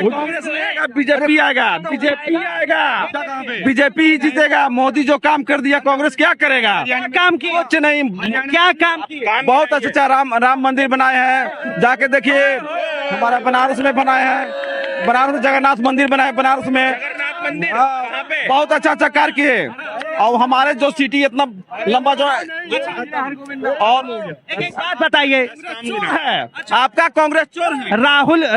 कांग्रेस नहीं आएगा, बीजेपी आएगा, बीजेपी आएगा, बीजेपी जीतेगा। मोदी जो काम कर दिया कांग्रेस क्या करेगा? काम किया? कुछ नहीं। क्या काम किया? बहुत अच्छा राम मंदिर बनाए हैं, जाके देखिए। हमारा बनारस में बनाए हैं, बनारस में जगन्नाथ मंदिर बनाए, बनारस में बहुत अच्छा कार्य किए। और हमारे जो सिटी इतना लंबा जो है। और एक बात बताइए, चोर है आपका, कांग्रेस चोर है।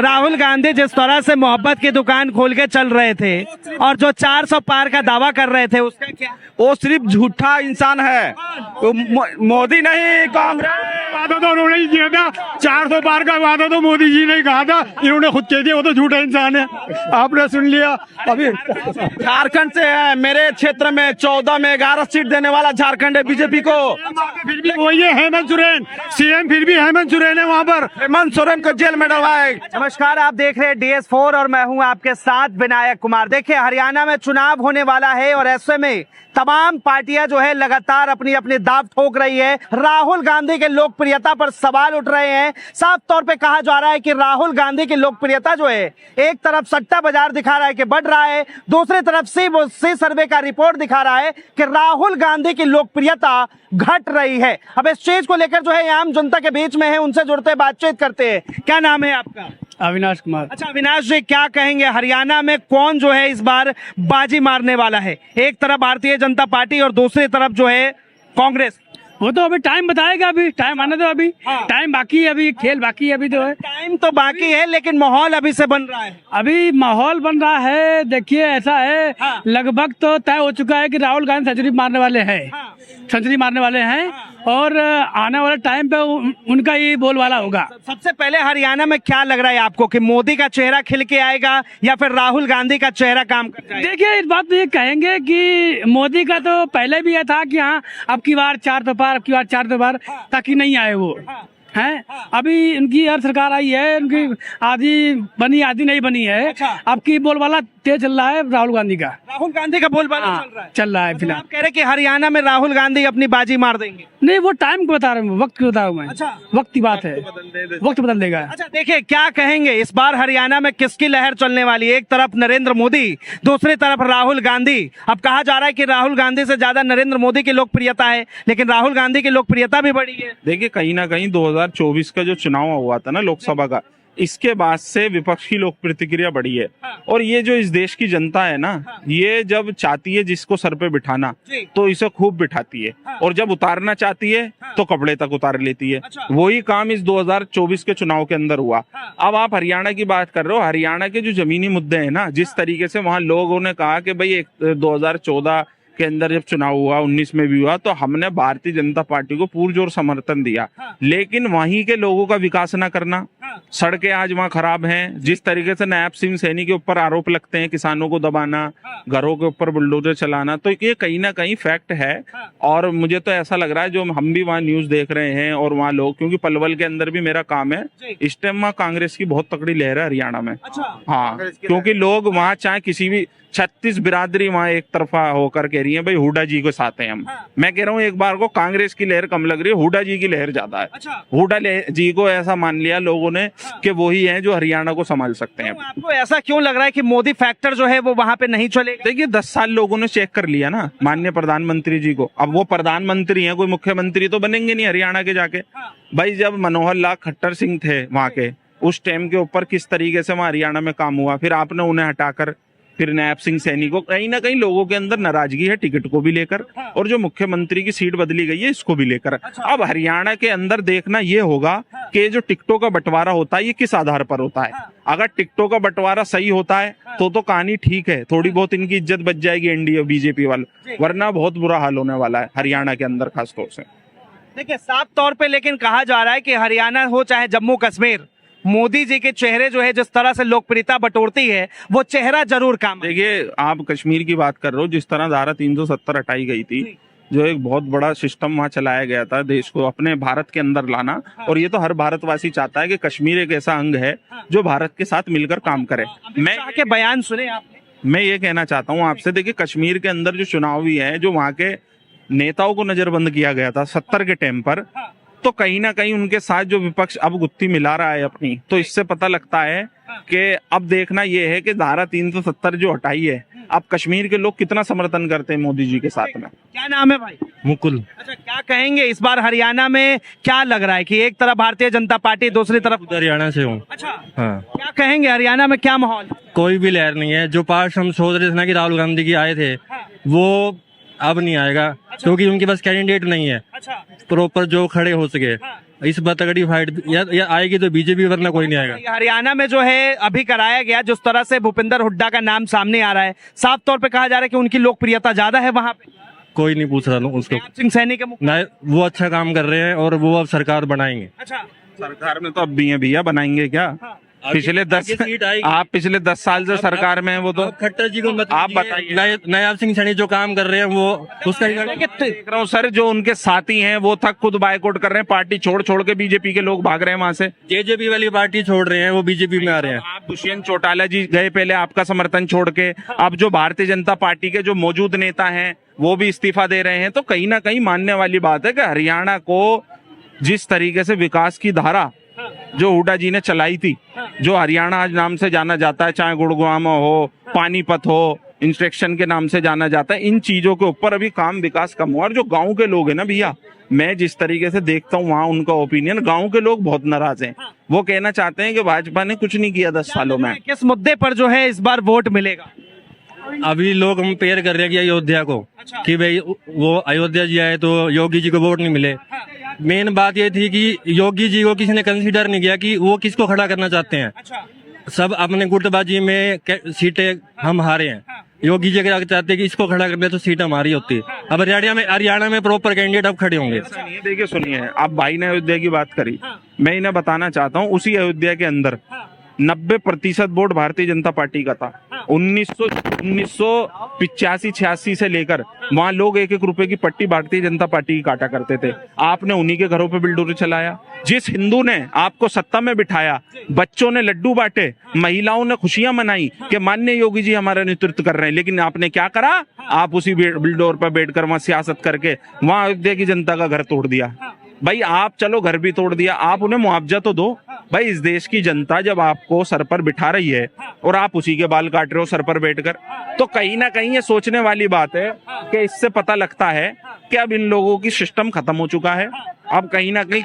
राहुल गांधी जिस तरह से मोहब्बत की दुकान खोल के चल रहे थे और जो 400 पार का दावा कर रहे थे, उसका क्या? वो सिर्फ झूठा इंसान है, मोदी नहीं, कांग्रेस। वादा तो उन्होंने ही किया था, 400 पार का वादा तो मोदी जी ने कहा था, इन्होंने खुद कह दिया वो तो झूठा इंसान है। आपने सुन लिया। अभी झारखंड से है, मेरे क्षेत्र में 14 में 11 सीट देने वाला झारखंड है बीजेपी को। फिर भी वही है हेमंत सोरेन, सीएम फिर भी हेमंत सोरेन है वहाँ पर। हेमंत सोरेन को जेल में डलवाए। नमस्कार, आप देख रहे हैं DS4 और मैं हूं आपके साथ विनायक कुमार। देखिए, हरियाणा में चुनाव होने वाला है और ऐसे में तमाम पार्टियां जो है लगातार अपनी अपनी दाव ठोक रही है। राहुल गांधी के लोकप्रियता पर सवाल उठ रहे हैं। साफ तौर पे कहा जा रहा है कि राहुल गांधी की लोकप्रियता जो है एक तरफ सट्टा बाजार दिखा रहा है कि बढ़ रहा है, दूसरी तरफ सी सर्वे का रिपोर्ट दिखा रहा है कि राहुल गांधी की लोकप्रियता घट रही है। अब इस चीज को लेकर जो है आम जनता के बीच में है, उनसे जुड़ते बातचीत करते हैं। क्या नाम है आपका? अविनाश कुमार। अच्छा अविनाश जी, क्या कहेंगे, हरियाणा में कौन जो है इस बार बाजी मारने वाला है? एक तरफ भारतीय जनता पार्टी और दूसरी तरफ जो है कांग्रेस। वो तो अभी टाइम बताएगा, अभी टाइम आने दो, अभी टाइम बाकी है, अभी खेल बाकी है, अभी तो है। टाइम तो बाकी है लेकिन माहौल अभी से बन रहा है। अभी माहौल बन रहा है। देखिए ऐसा है, लगभग तो तय हो चुका है कि राहुल गांधी सेंचुरी मारने वाले हैं, सेंचुरी मारने वाले हैं और आने वाले टाइम पे उनका ही बोलबाला होगा। सबसे पहले हरियाणा में क्या लग रहा है आपको कि मोदी का चेहरा खिल के आएगा या फिर राहुल गांधी का चेहरा काम कर जाएगा? देखिए इस बात तो ये कहेंगे कि मोदी का तो पहले भी ये था कि हाँ अब की बार 4 तो पार, अब की बार 4 तो पार, ताकि नहीं आए वो हैं। अभी इनकी हर सरकार आई है, उनकी आधी बनी आधी नहीं बनी है। अब की बोलबाला तेज चल रहा है राहुल गांधी का। राहुल गांधी का बोलबाला चल रहा है फिलहाल। आप कह रहे कि हरियाणा में राहुल गांधी अपनी बाजी मार देंगे? नहीं, वो टाइम को बता रहा हूँ, वक्त को बता रहा हूँ मैं। वक्त की बात है, वक्त बदल देगा। अच्छा देखिए, क्या कहेंगे इस बार हरियाणा में किसकी लहर चलने वाली है? एक तरफ नरेंद्र मोदी, दूसरी तरफ राहुल गांधी। अब कहा जा रहा है कि राहुल गांधी से ज्यादा नरेंद्र मोदी की लोकप्रियता है, लेकिन राहुल गांधी की लोकप्रियता भी बढ़ी है। देखिए कहीं ना कहीं 2024 का जो चुनाव हुआ था ना लोकसभा का, इसके बाद से विपक्ष की लोक प्रतिक्रिया बढ़ी है। और ये जो इस देश की जनता है ना, ये जब चाहती है जिसको सर पे बिठाना तो इसे खूब बिठाती है, और जब उतारना चाहती है तो कपड़े तक उतार लेती है। वही काम इस 2024 के चुनाव के अंदर हुआ। अब आप हरियाणा की बात कर रहे हो, हरियाणा के जो जमीनी मुद्दे हैं ना, जिस तरीके से वहां लोगों ने कहा कि भाई 2014 के अंदर जब चुनाव हुआ, 19 में भी हुआ, तो हमने भारतीय जनता पार्टी को पुरजोर समर्थन दिया। लेकिन वहीं के लोगों का विकास ना करना, सड़कें आज वहाँ खराब हैं, जिस तरीके से नायब सिंह सैनी के ऊपर आरोप लगते हैं, किसानों को दबाना, घरों के ऊपर बुलडोजर चलाना, तो ये कहीं ना कहीं फैक्ट है। और मुझे तो ऐसा लग रहा है, जो हम भी वहाँ न्यूज देख रहे हैं और वहाँ लोग, क्योंकि पलवल के अंदर भी मेरा काम है, इस टाइम वहाँ कांग्रेस की बहुत तकड़ी लहर है हरियाणा में। हाँ, क्योंकि लोग वहाँ चाहे किसी भी 36 बिरादरी वहाँ एक तरफा होकर कह रही है भाई हुड्डा जी के साथ हैं हम। मैं कह रहा हूँ एक बार को कांग्रेस की लहर कम लग रही है, हुड्डा जी की लहर ज्यादा है। हुड्डा जी को ऐसा मान लिया लोगों ने कि वही हैं जो हरियाणा को संभाल सकते हैं। आपको ऐसा क्यों लग रहा है कि मोदी फैक्टर जो है वो वहाँ पे नहीं चलेगा? देखिए 10 साल लोगों ने चेक कर लिया ना माननीय प्रधानमंत्री जी को। अब वो प्रधानमंत्री हैं, कोई मुख्यमंत्री तो बनेंगे नहीं हरियाणा के जाके। भाई जब मनोहर लाल खट्टर सिंह थे वहाँ के, उस टाइम के ऊपर किस तरीके से वहाँ हरियाणा में काम हुआ, फिर आपने उन्हें हटाकर फिर नायब सिंह सैनी को, कहीं ना कहीं लोगों के अंदर नाराजगी है टिकट को भी लेकर, और जो मुख्यमंत्री की सीट बदली गई है इसको भी लेकर। अब हरियाणा के अंदर देखना ये होगा कि जो टिकटों का बंटवारा होता है ये किस आधार पर होता है। अगर टिकटों का बंटवारा सही होता है तो कहानी ठीक है, थोड़ी बहुत इनकी इज्जत बच जाएगी एनडीए बीजेपी वाले, वरना बहुत बुरा हाल होने वाला है हरियाणा के अंदर खासतौर से। देखिए साफ तौर पे लेकिन कहा जा रहा है कि हरियाणा हो चाहे जम्मू कश्मीर, मोदी जी के चेहरे जो है जिस तरह से लोकप्रियता बटोरती है वो चेहरा जरूर काम। देखिए आप कश्मीर की बात कर रहे हो, जिस तरह धारा 370 हटाई गई थी, जो एक बहुत बड़ा सिस्टम वहाँ चलाया गया था देश को अपने भारत के अंदर लाना, और ये तो हर भारतवासी चाहता है कि कश्मीर एक ऐसा अंग है जो भारत के साथ मिलकर काम करे। मैं के बयान सुने आपने? मैं ये कहना चाहता हूँ आपसे, देखिए कश्मीर के अंदर जो चुनाव भी है, जो वहाँ के नेताओं को नजरबंद किया गया था 70 के टाइम पर, तो कहीं ना कहीं उनके साथ जो विपक्ष अब गुत्थी मिला रहा है अपनी, तो इससे पता लगता है कि अब देखना ये है कि धारा 370 जो हटाई है, अब कश्मीर के लोग कितना समर्थन करते हैं मोदी जी के साथ में। क्या नाम है भाई? मुकुल। अच्छा, क्या कहेंगे इस बार हरियाणा में क्या लग रहा है कि एक तरफ भारतीय जनता पार्टी, दूसरी तरफ हरियाणा से हूँ। अच्छा, हाँ, क्या कहेंगे हरियाणा में क्या माहौल है? कोई भी लहर नहीं है। जो पार्ट हम सोच रहे थे ना कि राहुल गांधी की आए थे, वो अब नहीं आएगा, क्योंकि उनके पास कैंडिडेट नहीं है अच्छा, प्रॉपर जो खड़े हो सके। इस बार तगड़ी फाइट या आएगी तो बीजेपी, वरना कोई नहीं आएगा। ये हरियाणा में जो है अभी कराया गया, जिस तरह से भूपिंदर हुड्डा का नाम सामने आ रहा है, साफ तौर पे कहा जा रहा है कि उनकी लोकप्रियता ज्यादा है वहाँ पे। कोई नहीं पूछ रहा उसको, आप सिंह सैनी के मुख। ना वो अच्छा काम कर रहे हैं और वो अब सरकार बनाएंगे। अच्छा, सरकार में तो अब भी है भैया, बनाएंगे क्या? पिछले 10 सीट आएगी। आप पिछले 10 साल से सरकार में है, वो तो अब खट्टर जी को मत आप कीजिए। बताइए। नायब सिंह सैनी जो काम कर रहे हैं वो उसका देख रहा हूँ सर, जो उनके साथी हैं वो तक खुद बायकॉट कर रहे हैं, पार्टी छोड़ छोड़ के बीजेपी के लोग भाग रहे हैं वहां से। जेजेपी वाली पार्टी छोड़ रहे हैं, वो बीजेपी में आ रहे हैं। आप दुष्यंत चौटाला जी गए पहले आपका समर्थन छोड़ के, अब जो भारतीय जनता पार्टी के जो मौजूद नेता हैं वो भी इस्तीफा दे रहे हैं। तो कहीं ना कहीं मानने वाली बात है कि हरियाणा को जिस तरीके से विकास की धारा जो हुड्डा जी ने चलाई थी, जो हरियाणा आज नाम से जाना जाता है, चाहे गुड़गांव हो, पानीपत हो, इंस्ट्रक्शन के नाम से जाना जाता है, इन चीजों के ऊपर अभी काम विकास कम हुआ। और जो गांव के लोग हैं ना भैया, मैं जिस तरीके से देखता हूँ वहाँ उनका ओपिनियन, गांव के लोग बहुत नाराज हैं। वो कहना चाहते हैं कि भाजपा ने कुछ नहीं किया 10 सालों में। किस मुद्दे पर जो है इस बार वोट मिलेगा? अभी लोग हम पेयर कर रहे हैं कि अयोध्या को, कि भाई वो अयोध्या जी आए तो योगी जी को वोट नहीं मिले। मेन बात ये थी कि योगी जी को किसी ने कंसीडर नहीं किया कि वो किसको खड़ा करना चाहते हैं। सब अपने गुटबाजी में सीटें हम हारे हैं। योगी जी अगर चाहते हैं कि इसको खड़ा करते तो सीट हमारी होती। अब हरियाणा में प्रॉपर कैंडिडेट अब खड़े होंगे। देखिए सुनिए, आप भाई ने अयोध्या की बात करी, मैं इन्हें बताना चाहता हूँ उसी अयोध्या के अंदर 90% वोट भारतीय जनता पार्टी का था। 1985-86 से लेकर वहां लोग 1-1 रुपए की पट्टी भारतीय जनता पार्टी की काटा करते थे। आपने उन्हीं के घरों पे बिल्डोर चलाया। जिस हिंदू ने आपको सत्ता में बिठाया, बच्चों ने लड्डू बांटे, महिलाओं ने खुशियां मनाई कि माननीय योगी जी हमारा नेतृत्व कर रहे हैं, लेकिन आपने क्या करा? आप उसी बिल्डोर पर बैठकर वहां सियासत करके वहां अयोध्या की जनता का घर तोड़ दिया। भाई आप चलो घर भी तोड़ दिया, आप उन्हें मुआवजा तो दो। भाई इस देश की जनता जब आपको सर पर बिठा रही है और आप उसी के बाल काट रहे हो सर पर बैठकर, तो कहीं ना कहीं ये सोचने वाली बात है कि इससे पता लगता है कि अब इन लोगों की सिस्टम खत्म हो चुका है। अब कहीं ना कहीं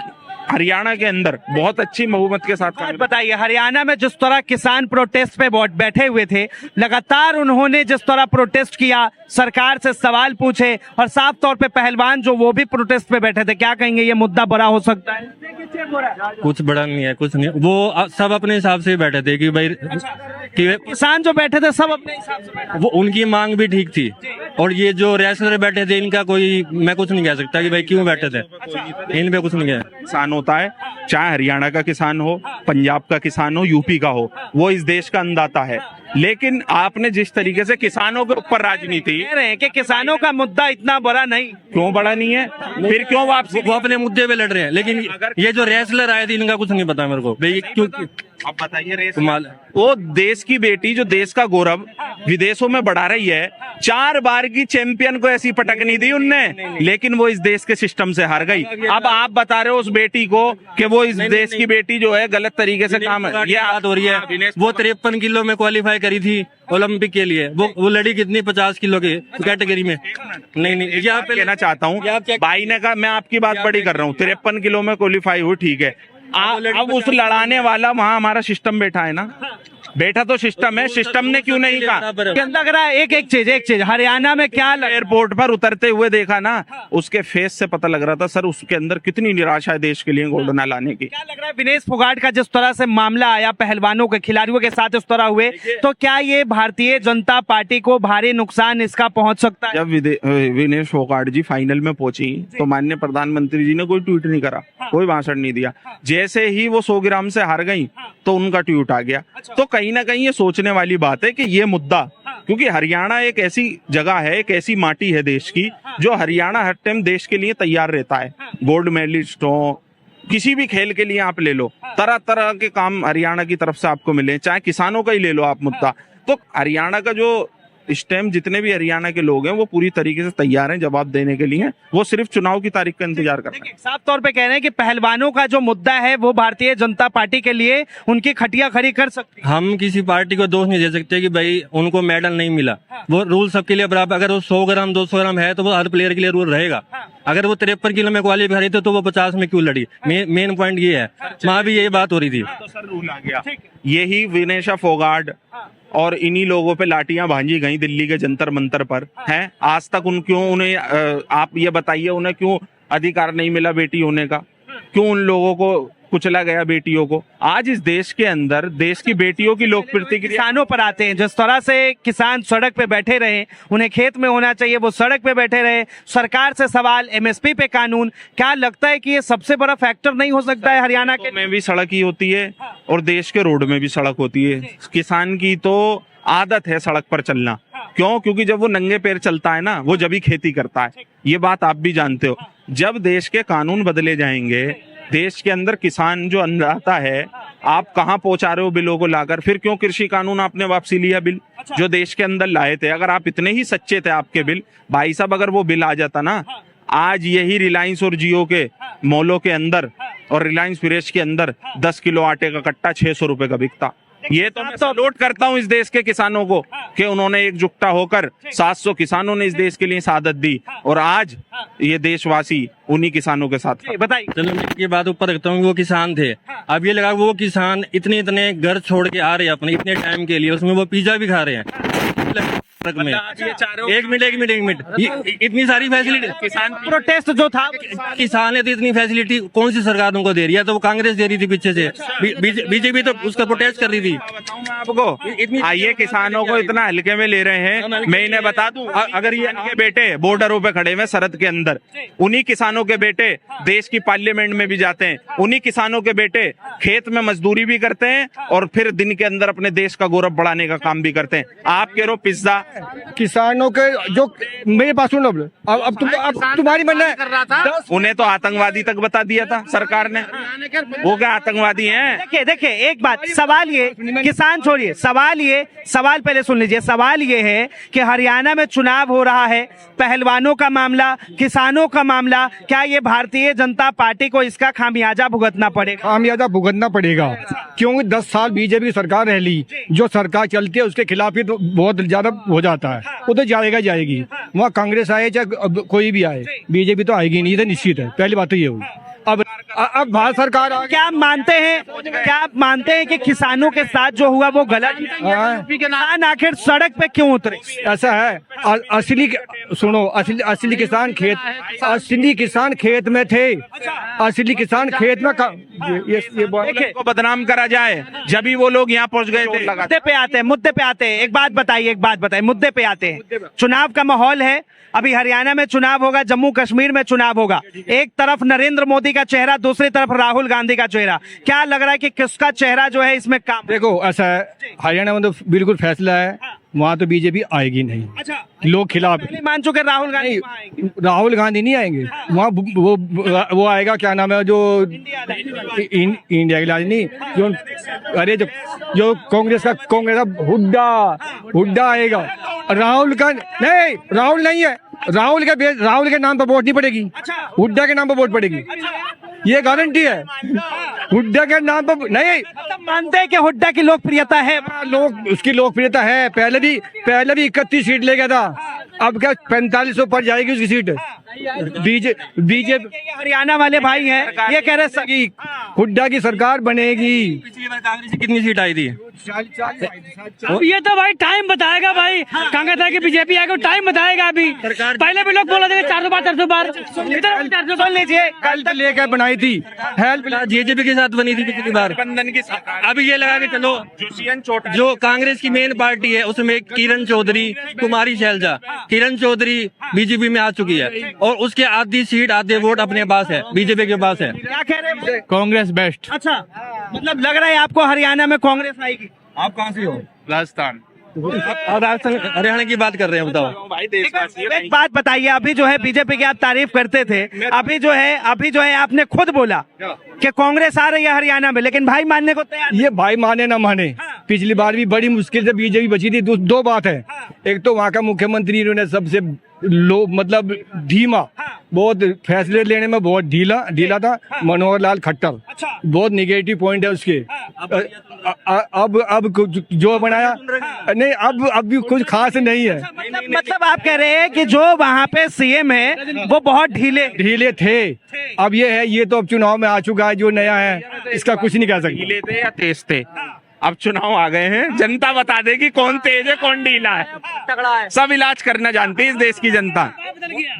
हरियाणा के अंदर बहुत अच्छी बहुमत के साथ बात बताइए, हरियाणा में जिस तरह किसान प्रोटेस्ट पे बैठे हुए थे, लगातार उन्होंने जिस तरह प्रोटेस्ट किया, सरकार से सवाल पूछे, और साफ तौर पे पहलवान जो वो भी प्रोटेस्ट पे बैठे थे, क्या कहेंगे ये मुद्दा बड़ा हो सकता है? कुछ बड़ा नहीं है, कुछ नहीं। वो सब अपने हिसाब से बैठे थे कि भाई कि किसान जो बैठे थे सब अपने हिसाब से बैठे। वो उनकी मांग भी ठीक थी। और ये जो रेसलर बैठे थे, इनका कोई मैं कुछ नहीं कह सकता कि भाई क्यों बैठे थे, इन पे कुछ नहीं कह। किसान होता है, चाहे हरियाणा का किसान हो, पंजाब का किसान हो, यूपी का हो, वो इस देश का अन्नदाता है। लेकिन आपने जिस तरीके से किसानों के ऊपर राजनीति कह रहे हैं कि किसानों का मुद्दा इतना बड़ा नहीं, क्यों बड़ा नहीं है, फिर क्यों वापसी? वो अपने मुद्दे पे लड़ रहे हैं। लेकिन ये जो रेसलर आए थे, इनका कुछ नहीं पता मेरे को भाई क्यों। अब बताइए, रेस कमाल। वो देश की बेटी जो देश का गौरव विदेशों में बढ़ा रही है, 4 बार की चैंपियन को ऐसी पटक नहीं दी उनने, लेकिन वो इस देश के सिस्टम से हार गई। अब आप बता रहे हो उस बेटी को कि वो इस देश की बेटी जो है गलत तरीके से काम है। ये बात हो रही है। वो 53 किलो में क्वालिफाई करी थी ओलंपिक के लिए। वो लड़ी कितनी 50 किलो की कैटेगरी में। नहीं यहाँ पे कहना चाहता हूँ, भाई ने कहा मैं आपकी बात बड़ी कर रहा हूँ, 53 किलो में क्वालिफाई हुई, ठीक है। अब उस लड़ाने वाला वहाँ हमारा सिस्टम बैठा है ना, बैठा तो सिस्टम है, सिस्टम ने क्यों नहीं कहा? लग रहा है एक चीज हरियाणा में क्या एयरपोर्ट पर उतरते हुए देखा ना, उसके फेस से पता लग रहा था सर उसके अंदर कितनी निराशा है देश के लिए गोल्ड ना लाने की। क्या लग रहा है विनेश फोगाट का जिस तरह से मामला आया, पहलवानों के खिलाड़ियों के साथ इस तरह हुए, तो क्या ये भारतीय जनता पार्टी को भारी नुकसान इसका पहुंच सकता है? जब विनेश फोगाट जी फाइनल में पहुंची तो माननीय प्रधानमंत्री जी ने कोई ट्वीट नहीं करा, कोई भाषण नहीं दिया। जैसे ही वो 100 ग्राम से हार गई तो उनका ट्वीट आ गया। तो कहीं ना कहीं ये सोचने वाली बात है कि ये मुद्दा, क्योंकि हरियाणा एक ऐसी जगह है, एक ऐसी माटी है देश की, जो हरियाणा हर टाइम देश के लिए तैयार रहता है। गोल्ड मेडलिस्ट हो, किसी भी खेल के लिए आप ले लो, तरह तरह के काम हरियाणा की तरफ से आपको मिले, चाहे किसानों का ही ले लो आप मुद्दा। तो हरियाणा का जो इस टाइम जितने भी हरियाणा के लोग हैं वो पूरी तरीके से तैयार हैं जवाब देने के लिए। वो सिर्फ चुनाव की तारीख का इंतजार कर रहे हैं। साफ तौर पे कह रहे हैं कि पहलवानों का जो मुद्दा है वो भारतीय जनता पार्टी के लिए उनकी खटिया खड़ी कर सकती है। हम किसी पार्टी को दोष नहीं दे सकते कि भाई उनको मेडल नहीं मिला। वो रूल सबके लिए बराबर, अगर वो 100 ग्राम 200 ग्राम है तो वो हर प्लेयर के लिए रूल रहेगा। अगर वो 53 किलो में क्वालिफाई रही तो वो 50 में क्यों लड़ी? मेन पॉइंट ये है, वहाँ भी यही बात हो रही थी। तो सर रूल आ गया, यही विनेशा फोगाट और इन्हीं लोगों पे लाठियां भांजी गई दिल्ली के जंतर मंतर पर हैं। आज तक उन्हें आप ये बताइए उन्हें क्यों अधिकार नहीं मिला बेटी होने का? क्यों उन लोगों को कुचला गया बेटियों को? आज इस देश के अंदर देश की बेटियों की लोक प्रतिक्रिया किसानों पर आते हैं। जिस तरह से किसान सड़क पे बैठे रहे, उन्हें खेत में होना चाहिए, वो सड़क पे बैठे रहे। सरकार से सवाल, एमएसपी पे कानून, क्या लगता है कि ये सबसे बड़ा फैक्टर नहीं हो सकता है हरियाणा के में भी सड़क ही होती है और देश के रोड में भी सड़क होती है। किसान की तो आदत है सड़क पर चलना। क्यों? क्योंकि जब वो नंगे पैर चलता है ना, वो जब ही खेती करता है। ये बात आप भी जानते हो। जब देश के कानून बदले जाएंगे, देश के अंदर किसान जो अन्नदाता है, आप कहाँ पहुंचा रहे हो बिलों को लाकर? फिर क्यों कृषि कानून आपने वापसी लिया बिल जो देश के अंदर लाए थे? अगर आप इतने ही सच्चे थे आपके बिल, भाई साहब, अगर वो बिल आ जाता ना, आज यही रिलायंस और जियो के मॉलों के अंदर और रिलायंस फ्रेश के अंदर 10 किलो आटे का कट्टा 600 रुपए का बिकता। ये तो मैं सैल्यूट करता हूँ इस देश के किसानों को कि उन्होंने एकजुटता होकर 700 किसानों ने इस देश के लिए शहादत दी और आज ये देशवासी उन्हीं किसानों के साथ। बताइए। चलो मैं ये बात ऊपर रखता हूँ, वो किसान थे। अब ये लगा वो किसान इतने घर छोड़ के आ रहे हैं अपने इतने टाइम के लिए, उसमें वो पिज्जा भी खा रहे हैं में। एक मिनट, इतनी सारी फैसिलिटी किसान प्रोटेस्ट जो था, किसान है तो इतनी फैसिलिटी कौन सी सरकार उनको दे रही है? तो वो कांग्रेस दे रही थी पीछे से, बीजेपी तो उसका प्रोटेस्ट कर रही थी। बताऊं मैं आपको, आइए किसानों को इतना हल्के में ले रहे हैं। मैं इन्हें बता दूं, अगर ये इनके बेटे बॉर्डरों पे खड़े हुए सरहद के अंदर, उन्हीं किसानों के बेटे देश की पार्लियामेंट में भी जाते हैं, उन्हीं किसानों के बेटे खेत में मजदूरी भी करते हैं और फिर दिन के अंदर अपने देश का गौरव बढ़ाने का काम भी करते हैं। आप कह रहे हो पिज्जा किसानों के जो मेरे पास सुनो, अब तुम्हारी मन है, उन्हें तो आतंकवादी तक बता दिया था सरकार ने। वो क्या आतंकवादी हैं? देखिए एक बात, सवाल ये, किसान छोड़िए, सवाल पहले सुन लीजिए। सवाल ये है कि हरियाणा में चुनाव हो रहा है, पहलवानों का मामला, किसानों का मामला, क्या ये भारतीय जनता पार्टी को इसका खामियाजा भुगतना पड़ेगा? खामियाजा भुगतना पड़ेगा, क्योंकि 10 साल बीजेपी की सरकार रह ली। जो सरकार चलती है उसके खिलाफ ही तो बहुत ज्यादा हो जाता है, वो तो जाएगी। वहाँ कांग्रेस आए चाहे कोई भी आए, बीजेपी तो आएगी नहीं, ये तो निश्चित है। पहली बात तो ये हुई। अब भारत सरकार क्या मानते हैं कि किसानों के साथ जो हुआ वो गलत? किसान आखिर सड़क पे क्यों उतरे? ऐसा है, असली किसान खेत में थे। असली किसान खेत में ये को बदनाम करा जाए जब भी वो लोग यहाँ पहुँच गए थे। मुद्दे पे आते हैं। एक बात बताइए, मुद्दे पे आते हैं। चुनाव का माहौल है, अभी हरियाणा में चुनाव होगा, जम्मू कश्मीर में चुनाव होगा। एक तरफ नरेंद्र मोदी का चेहरा, दूसरी तरफ राहुल गांधी का चेहरा। क्या लग रहा है कि किसका चेहरा जो है इसमें काम? देखो ऐसा है, हरियाणा में तो बिल्कुल फैसला है, वहाँ तो बीजेपी आएगी नहीं। अच्छा, लोग खिलाफ मान चुके राहुल गांधी। राहुल गांधी नहीं आएंगे वहाँ, वो आएगा, क्या नाम है, जो इंडिया की नहीं, जो कांग्रेस का हुड्डा आएगा। राहुल नहीं है। राहुल के नाम पर वोट नहीं पड़ेगी, हुड्डा के नाम पर वोट पड़ेगी, ये गारंटी है। हुड्डा के नाम पर नहीं। मानते हैं कि हुड्डा की लोकप्रियता है? उसकी लोकप्रियता है, पहले भी 31 सीट ले गया था, अब क्या 4500 पर जाएगी उसकी सीट। बीजेपी हरियाणा वाले भाई हैं, ये कह रहे हैं हुड्डा की सरकार बनेगी। पिछली बार कांग्रेस की कितनी सीट आई थी? अब ये तो भाई टाइम बताएगा भाई। कांग्रेस है कि बीजेपी आएगा, टाइम बताएगा। अभी पहले भी लोग बोला था 400 बार। सुन लीजिए, कल तक लेकर बनाई थी, हेल्प जेजेपी के साथ बनी थी पिछली बार। अभी ये लगा के चलो, जो कांग्रेस की मेन पार्टी है उसमें किरण चौधरी, कुमारी शैलजा। किरण चौधरी बीजेपी में आ चुकी है और उसके आधी सीट, आधे वोट अपने पास है, बीजेपी के पास है। क्या कह रहे हैं? कांग्रेस बेस्ट। अच्छा, मतलब लग रहा है आपको हरियाणा में कांग्रेस आएगी? आप कहाँ से हो? राजस्थान। और राजस्थान हरियाणा की बात कर रहे हैं, बताओ। एक बात बताइए, अभी जो है बीजेपी की आप तारीफ करते थे, अभी जो है आपने खुद बोला कि कांग्रेस आ रही है हरियाणा में, लेकिन भाई मानने को तैयार? ये भाई माने ना माने, पिछली बार भी बड़ी मुश्किल से बीजेपी बची थी। दो बात है, एक तो वहाँ का मुख्यमंत्री इन्होंने सबसे लो मतलब धीमा, बहुत फैसले लेने में बहुत ढीला था। मनोहर लाल खट्टर बहुत निगेटिव पॉइंट है उसके। अब जो बनाया नहीं, अब भी कुछ खास नहीं है। मतलब आप कह रहे हैं कि जो वहाँ पे सीएम है वो बहुत ढीले थे। अब ये है, ये तो अब चुनाव में आ चुका है, जो नया है इसका कुछ नहीं कह सकते। ढीले थे या तेज थे? अब चुनाव आ गए हैं, जनता बता देगी कौन तेज है कौन ढीला है। सब इलाज करना जानती है इस देश की जनता।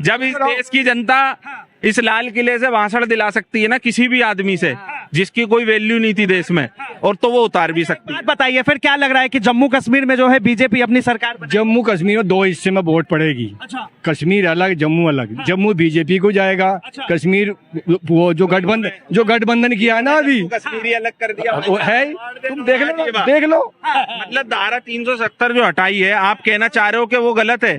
जब इस देश की जनता इस लाल किले से भाषण दिला सकती है ना किसी भी आदमी से जिसकी कोई वैल्यू नहीं थी देश में, और तो वो उतार भी सकती है। बताइए फिर क्या लग रहा है कि जम्मू कश्मीर में जो है बीजेपी अपनी सरकार बनाएगी? जम्मू कश्मीर में 2 हिस्से में वोट पड़ेगी। कश्मीर अलग, जम्मू अलग। जम्मू बीजेपी को जाएगा, कश्मीर वो जो गठबंधन किया है ना अभी, कश्मीरी अलग कर दिया वो है। तुम देख लो मतलब धारा 370 जो हटाई है, आप कहना चाह रहे हो कि वो गलत है?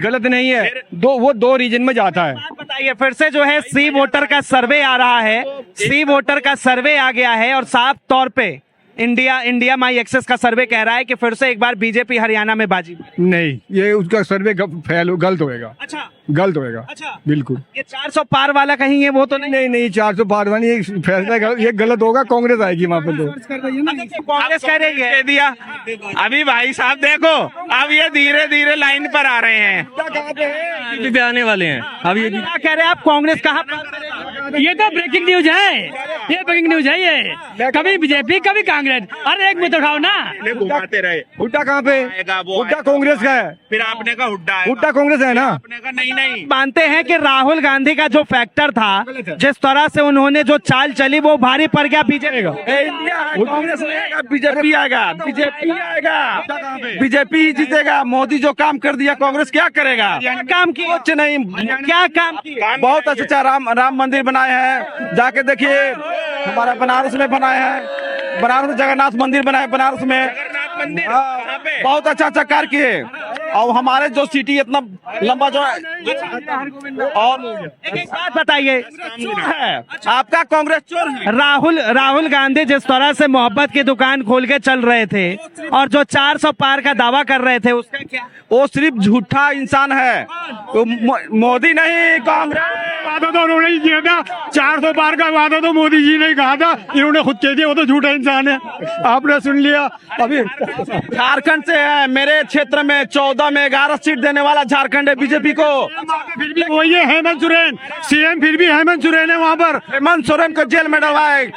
गलत नहीं है। वो दो रीजन में जाता है। बताइए फिर से जो है सी वोटर का सर्वे आ रहा है, सी वोटर का सर्वे आ गया है और साफ तौर पे इंडिया माई एक्सेस का सर्वे कह रहा है कि फिर से एक बार बीजेपी हरियाणा में बाजी। नहीं, ये उसका सर्वे गलत होएगा। अच्छा, गलत होएगा। अच्छा, बिल्कुल। ये 400 पार वाला कहीं है वो तो नहीं 400 पार वाली ये फैसला ये गलत होगा। कांग्रेस आएगी वहाँ पे। तो कांग्रेस कह रही है दिया अभी भाई साहब देखो, अब ये धीरे धीरे लाइन पर आ रहे हैं, बीजेपी पे आने वाले हैं। अब ये क्या कह रहे हैं आप? कांग्रेस कहाँ? ये तो ब्रेकिंग न्यूज है, ये ब्रेकिंग न्यूज है। ये कभी बीजेपी कभी कांग्रेस, अरे एक मुद्दा उठाओ ना। घुमाते रहे। हुड्डा कहाँ पे? हुड्डा कांग्रेस का है। फिर आपने कहा हुड्डा है, हुड्डा कांग्रेस है ना। आपने कहा नहीं। मानते हैं कि राहुल गांधी का जो फैक्टर था, जिस तरह से उन्होंने जो चाल चली, वो भारी पड़ गया बीजेपी को। कांग्रेस नहीं आएगा, बीजेपी आएगा। बीजेपी जीतेगा। मोदी जो काम कर दिया कांग्रेस क्या करेगा? काम किया? कुछ नहीं। क्या काम किया? बहुत अच्छा राम मंदिर बनाए हैं, जाके देखिए। हमारा बनारस में बनाए हैं, बनारस में जगन्नाथ मंदिर बनाए बनारस में। बहुत अच्छा कार्य किए। और हमारे जो सिटी इतना लंबा जो है, और एक बात बताइए, चोर है आपका कांग्रेस, चोर है। राहुल गांधी जिस तरह से मोहब्बत की दुकान खोल के चल रहे थे और जो 400 पार का दावा कर रहे थे, उसका क्या? वो सिर्फ झूठा इंसान है, मोदी नहीं कांग्रेस। वादा तो उन्होंने ही किया था, 400 पार का वादा तो मोदी जी ने कहा था, इन्होंने खुद कह दिया वो तो झूठा इंसान है। आपने सुन लिया। अभी झारखंड से है, मेरे क्षेत्र में 14 में 11 सीट देने वाला झारखंड है बीजेपी को। फिर भी वही है हेमंत सोरेन, सीएम फिर भी हेमंत सोरेन है वहाँ पर। हेमंत सोरेन को जेल में डलवाए।